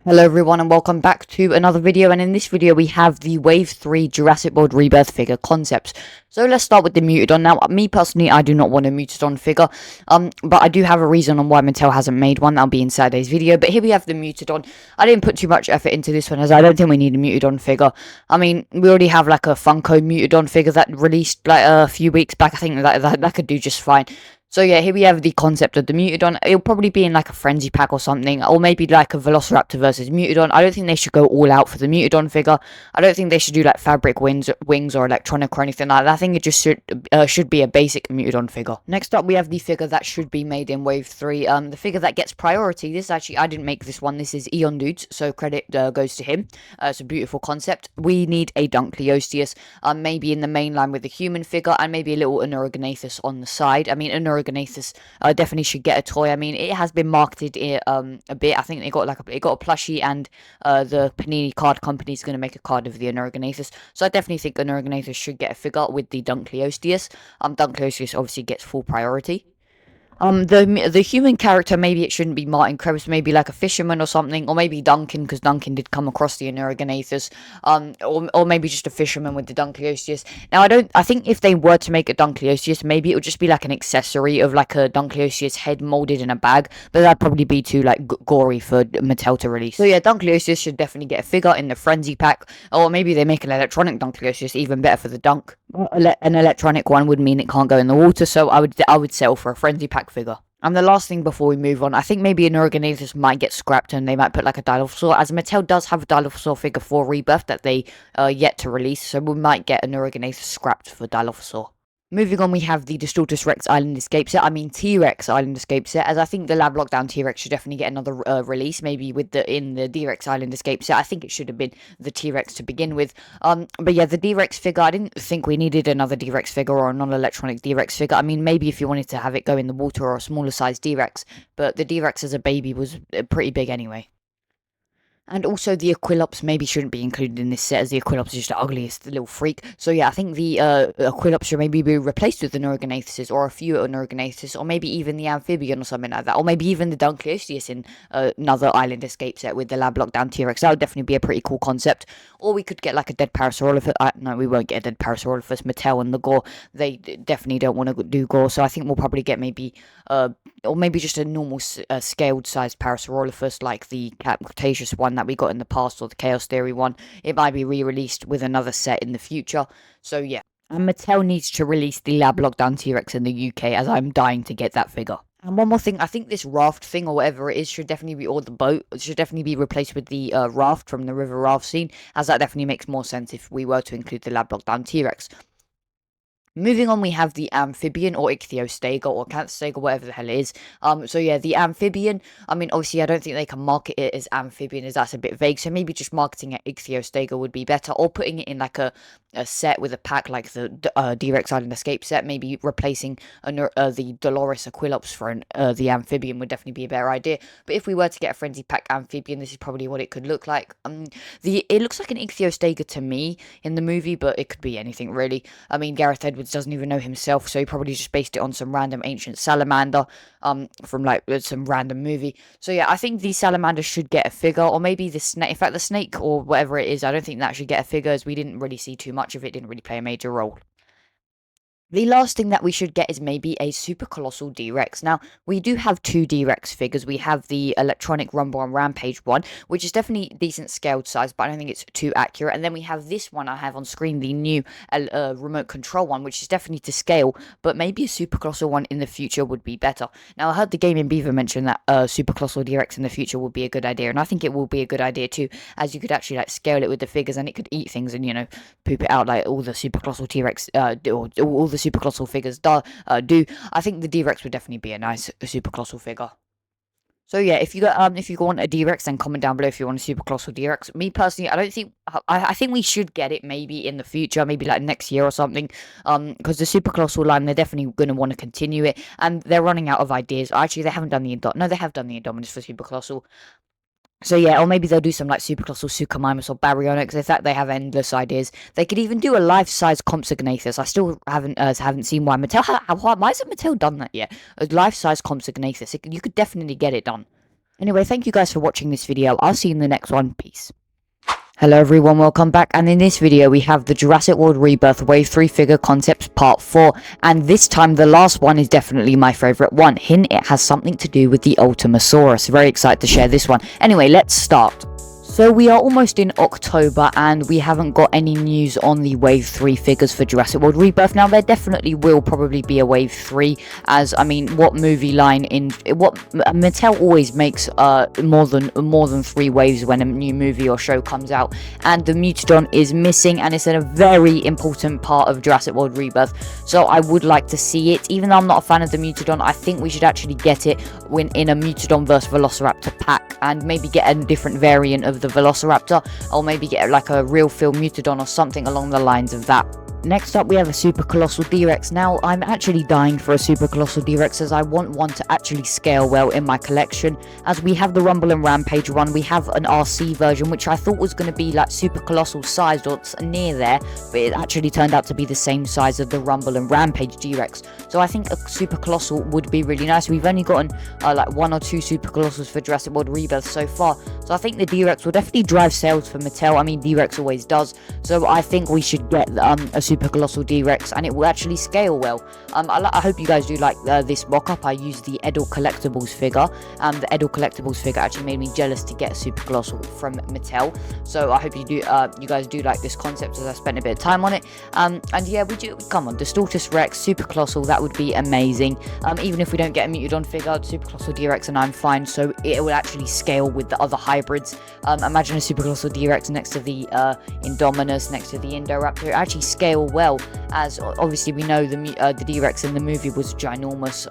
Hello everyone and welcome back to another video, and in this video we have the Wave 3 Jurassic World Rebirth figure concepts. So let's start with the Mutadon. Now, me personally, I do not want a Mutadon figure, but I do have a reason on why Mattel hasn't made one. That'll be in Saturday's video, but here we have the Mutadon. I didn't put too much effort into this one as I don't think we need a Mutadon figure. I mean, we already have like a Funko Mutadon figure that released like a few weeks back. I think that could do just fine. So yeah, here we have the concept of the Mutadon. It'll probably be in like a frenzy pack or something, or maybe like a Velociraptor versus Mutadon. I don't think they should go all out for the Mutadon figure. I don't think they should do like fabric wings or electronic or anything like that. I think it just should be a basic Mutadon figure. Next up, we have the figure that should be made in Wave 3. The figure that gets priority. This actually, I didn't make this one. This is Eon Dudes, so credit goes to him. It's a beautiful concept. We need a dunkleosteus, maybe in the main line with the human figure, and maybe a little Anorognathus on the side. I mean, Anorognathus definitely should get a toy. I mean, it has been marketed a bit. I think they got like it got a plushie, and the Panini card company is going to make a card of the Anorognathus. So I definitely think Anorognathus should get a figure with the dunkleosteus. Dunkleosteus obviously gets full priority. The human character, maybe it shouldn't be Martin Krebs, maybe like a fisherman or something, or maybe Duncan, because Duncan did come across the Anorognathus, or maybe just a fisherman with the Dunkleosteus. Now, I think if they were to make a Dunkleosteus, maybe it would just be like an accessory of like a Dunkleosteus head molded in a bag, but that'd probably be too like gory for Mattel to release. So yeah, Dunkleosteus should definitely get a figure in the Frenzy pack, or maybe they make an electronic Dunkleosteus, even better for the dunk. An electronic one would mean it can't go in the water, so I would settle for a Frenzy pack figure. And the last thing before we move on, I think maybe an Anorognathus might get scrapped and they might put like a Dilophosaur, as Mattel does have a Dilophosaur figure for Rebirth that they yet to release, so we might get an Anorognathus scrapped for Dilophosaur. Moving on, we have the Distortus Rex Island Escape set. I mean, T-Rex Island Escape set, as I think the Lab Lockdown T-Rex should definitely get another release, maybe with in the D-Rex Island Escape set. I think it should have been the T-Rex to begin with. But yeah, the D-Rex figure, I didn't think we needed another D-Rex figure or a non-electronic D-Rex figure. I mean, maybe if you wanted to have it go in the water or a smaller size D-Rex, but the D-Rex as a baby was pretty big anyway. And also the Aquilops maybe shouldn't be included in this set, as the Aquilops is just the ugliest little freak. So yeah, I think the Aquilops should maybe be replaced with the Anorognathus, or a few Anorognathus, or maybe even the Amphibian or something like that, or maybe even the Dunkleosteus in another Island Escape set with the Lab Lockdown T-Rex. That would definitely be a pretty cool concept. Or we could get like a dead Parasaurolophus. No, we won't get a dead Parasaurolophus. Mattel and the Gore, they definitely don't want to do Gore, so I think we'll probably get maybe or maybe just a normal scaled sized Parasaurolophus, like the Cretaceous one that we got in the past, or the Chaos Theory one. It might be re-released with another set in the future. So yeah, and Mattel needs to release the Lab Lockdown T-Rex in the UK, as I'm dying to get that figure. And one more thing, I think this raft thing or whatever it is should definitely be, or the boat, should definitely be replaced with the raft from the river raft scene, as that definitely makes more sense if we were to include the Lab Lockdown T-Rex. Moving on, we have the Amphibian, or Ichthyostega, or Acanthostega, whatever the hell it is. So yeah, the Amphibian, I mean, obviously, I don't think they can market it as Amphibian, as that's a bit vague, so maybe just marketing it Ichthyostega would be better, or putting it in like a set with a pack like the D-Rex Island Escape set, maybe replacing the Dolores Aquilops for the Amphibian would definitely be a better idea. But if we were to get a Frenzy Pack Amphibian, this is probably what it could look like. It looks like an Ichthyostega to me in the movie, but it could be anything really. I mean, Gareth Edwards doesn't even know himself, so he probably just based it on some random ancient salamander from like some random movie. So yeah, I think the salamander should get a figure, or maybe the snake. In fact, the snake or whatever it is, I don't think that should get a figure, as we didn't really see too much of it, didn't really play a major role. The last thing that we should get is maybe a Super Colossal D-Rex. Now, we do have two D-Rex figures. We have the Electronic Rumble and Rampage one, which is definitely decent scaled size, but I don't think it's too accurate. And then we have this one I have on screen, the new remote control one, which is definitely to scale, but maybe a Super Colossal one in the future would be better. Now, I heard the Gaming Beaver mention that Super Colossal D-Rex in the future would be a good idea, and I think it will be a good idea too, as you could actually like scale it with the figures, and it could eat things and, you know, poop it out like all the Super Colossal T-Rex or all the Super Colossal figures do. I think the D-Rex would definitely be a nice Super Colossal figure. So yeah, if you want a D-Rex, then comment down below if you want a Super Colossal D-Rex. Me personally, I think we should get it maybe in the future, maybe like next year or something. Because the Super Colossal line, they're definitely going to want to continue it, and they're running out of ideas. Actually, they haven't done the no, they have done the Indominus for Super Colossal. So yeah, or maybe they'll do some like Super Colossal Suchomimus or Baryonyx. In fact, they have endless ideas. They could even do a life-size Compsognathus. I still haven't seen why Mattel. Why hasn't Mattel done that yet? A life-size Compsognathus. You could definitely get it done. Anyway, thank you guys for watching this video. I'll see you in the next one. Peace. Hello everyone, welcome back, and in this video we have the Jurassic World Rebirth Wave 3 figure concepts part 4, and this time the last one is definitely my favourite one. Hint, it has something to do with the Ultimasaurus. Very excited to share this one. Anyway, let's start. So we are almost in October and we haven't got any news on the Wave 3 figures for Jurassic World Rebirth. Now there definitely will probably be a Wave 3, as I mean, what movie line in what Mattel always makes more than 3 waves when a new movie or show comes out, and the Mutadon is missing, and it's a very important part of Jurassic World Rebirth. So I would like to see it. Even though I'm not a fan of the Mutadon, I think we should actually get it when in a Mutadon vs Velociraptor pack, and maybe get a different variant of the Velociraptor, or maybe get like a real feel Mutadon or something along the lines of that. Next up we have a Super Colossal D-Rex. Now I'm actually dying for a Super Colossal D-Rex, as I want one to actually scale well in my collection, as we have the Rumble and Rampage one. We have an RC version which I thought was going to be like Super Colossal sized or near there, but it actually turned out to be the same size of the Rumble and Rampage D-Rex. So I think a Super Colossal would be really nice. We've only gotten like 1 or 2 Super Colossals for Jurassic World Rebirth so far, so I think the D-Rex will definitely drive sales for Mattel. I mean, D-Rex always does, so I think we should get a Super Colossal D-Rex, and it will actually scale well. I hope you guys do like this mock-up. I used the Edel Collectibles figure, and the Edel Collectibles figure actually made me jealous to get a Super Colossal from Mattel. So I hope you guys do like this concept, as I spent a bit of time on it. And yeah, come on, Dunkleosteus Rex, Super Colossal, that would be amazing. Even if we don't get a Mutadon figure, Super Colossal D-Rex and I'm fine, so it will actually scale with the other hybrids. Imagine a Super Colossal D-Rex next to the Indominus, next to the Indoraptor. It actually scale well, as obviously we know the D-Rex in the movie was ginormous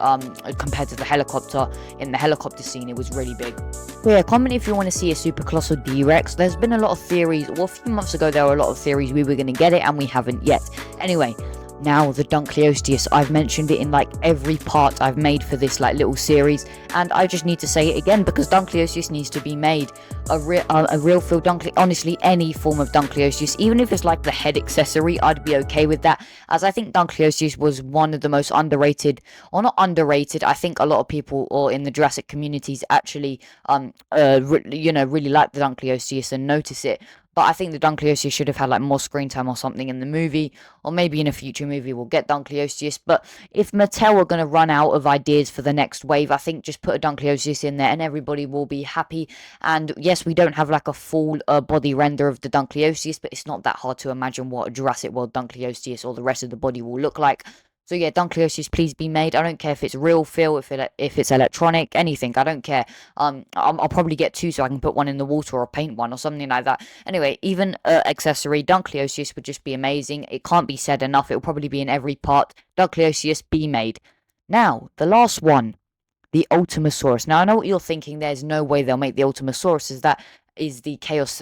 compared to the helicopter. In the helicopter scene, it was really big. So yeah, comment if you want to see a Super Colossal D-Rex. There's been a lot of theories, well, a few months ago there were a lot of theories we were going to get it, and we haven't yet. Anyway, now the dunkleosteus, I've mentioned it in like every part I've made for this like little series, and I just need to say it again because dunkleosteus needs to be made. A real feel dunkleosteus, honestly any form of dunkleosteus, even if it's like the head accessory, I'd be okay with that, as I think dunkleosteus was one of the most underrated, or not underrated, I think a lot of people or in the Jurassic communities actually really like the dunkleosteus and notice it. But I think the dunkleosteus should have had like more screen time or something in the movie, or maybe in a future movie we'll get dunkleosteus. But if Mattel are going to run out of ideas for the next wave, I think just put a dunkleosteus in there and everybody will be happy. And yes, we don't have like a full body render of the dunkleosteus, but it's not that hard to imagine what a Jurassic World dunkleosteus or the rest of the body will look like. So yeah, dunkleosteus, please be made. I don't care if it's real feel, if it's electronic, anything. I don't care. I'll probably get 2 so I can put one in the water or paint one or something like that. Anyway, even accessory dunkleosteus would just be amazing. It can't be said enough. It will probably be in every part. Dunkleosteus, be made. Now, the last one, the Ultimasaurus. Now I know what you're thinking. There's no way they'll make the Ultimasaurus, as that is the Chaos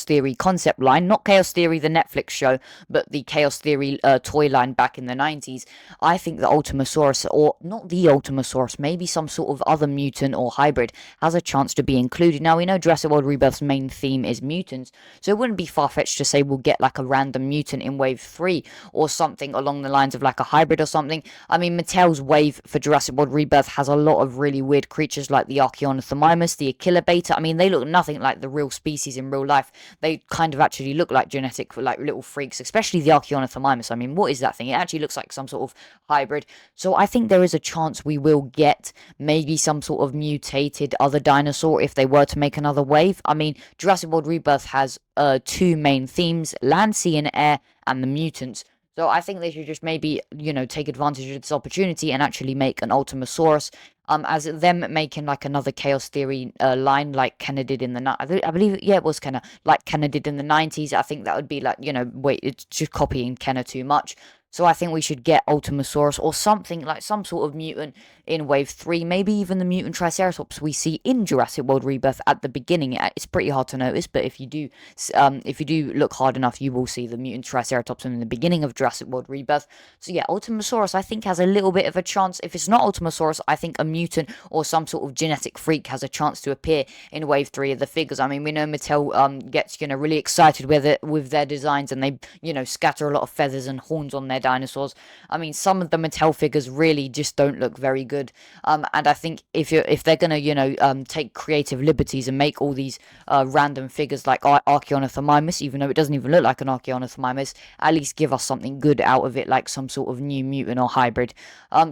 Theory concept line, not Chaos Theory the Netflix show, but the Chaos Theory toy line back in the 90s. I think the Ultimasaurus, or not the Ultimasaurus, maybe some sort of other mutant or hybrid, has a chance to be included. Now, we know Jurassic World Rebirth's main theme is mutants, so it wouldn't be far-fetched to say we'll get like a random mutant in Wave 3, or something along the lines of like a hybrid or something. I mean, Mattel's wave for Jurassic World Rebirth has a lot of really weird creatures like the Archaeonothomimus, the Achillobeta. I mean, they look nothing like the real species in real life. They kind of actually look like genetic, like little freaks, especially the Archaeonothomimus. I mean, what is that thing? It actually looks like some sort of hybrid. So I think there is a chance we will get maybe some sort of mutated other dinosaur if they were to make another wave. I mean, Jurassic World Rebirth has 2 main themes: land, sea, and air, and the mutants. So I think they should just maybe, take advantage of this opportunity and actually make an Ultimasaurus. As them making like another Chaos Theory line like Kenner did in the I believe, yeah, it was Kenner, like Kenner did in the 90s. I think that would be like, it's just copying Kenner too much. So I think we should get Ultimasaurus or something like some sort of mutant in Wave 3. Maybe even the mutant Triceratops we see in Jurassic World Rebirth at the beginning. It's pretty hard to notice, but if you do look hard enough, you will see the mutant Triceratops in the beginning of Jurassic World Rebirth. So yeah, Ultimasaurus I think has a little bit of a chance. If it's not Ultimasaurus, I think a mutant or some sort of genetic freak has a chance to appear in Wave 3 of the figures. I mean, we know Mattel gets really excited with their designs, and they scatter a lot of feathers and horns on their dinosaurs. I mean, some of the Mattel figures really just don't look very good. And I think if they're gonna, take creative liberties and make all these random figures like Archaeonothermimus, even though it doesn't even look like an Archaeonothermimus, at least give us something good out of it, like some sort of new mutant or hybrid.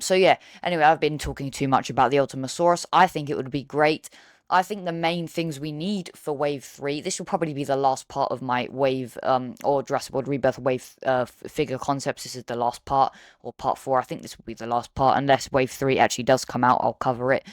So yeah. Anyway, I've been talking too much about the Ultimasaurus. I think it would be great. I think the main things we need for Wave 3, this will probably be the last part of my Wave, or Jurassic World Rebirth Wave figure concepts. This is the last part, or part 4. I think this will be the last part, unless Wave 3 actually does come out, I'll cover it.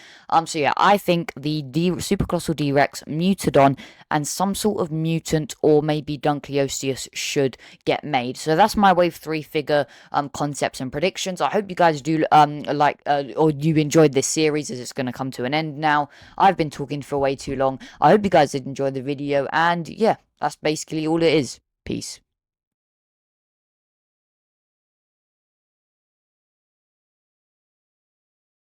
So yeah, I think the Super Colossal D-Rex, Mutadon, and some sort of mutant, or maybe dunkleosteus should get made. So that's my Wave 3 figure concepts and predictions. I hope you guys do or you enjoyed this series, as it's going to come to an end now. I've been talking for way too long. I hope you guys did enjoy the video, and yeah, that's basically all it is. Peace.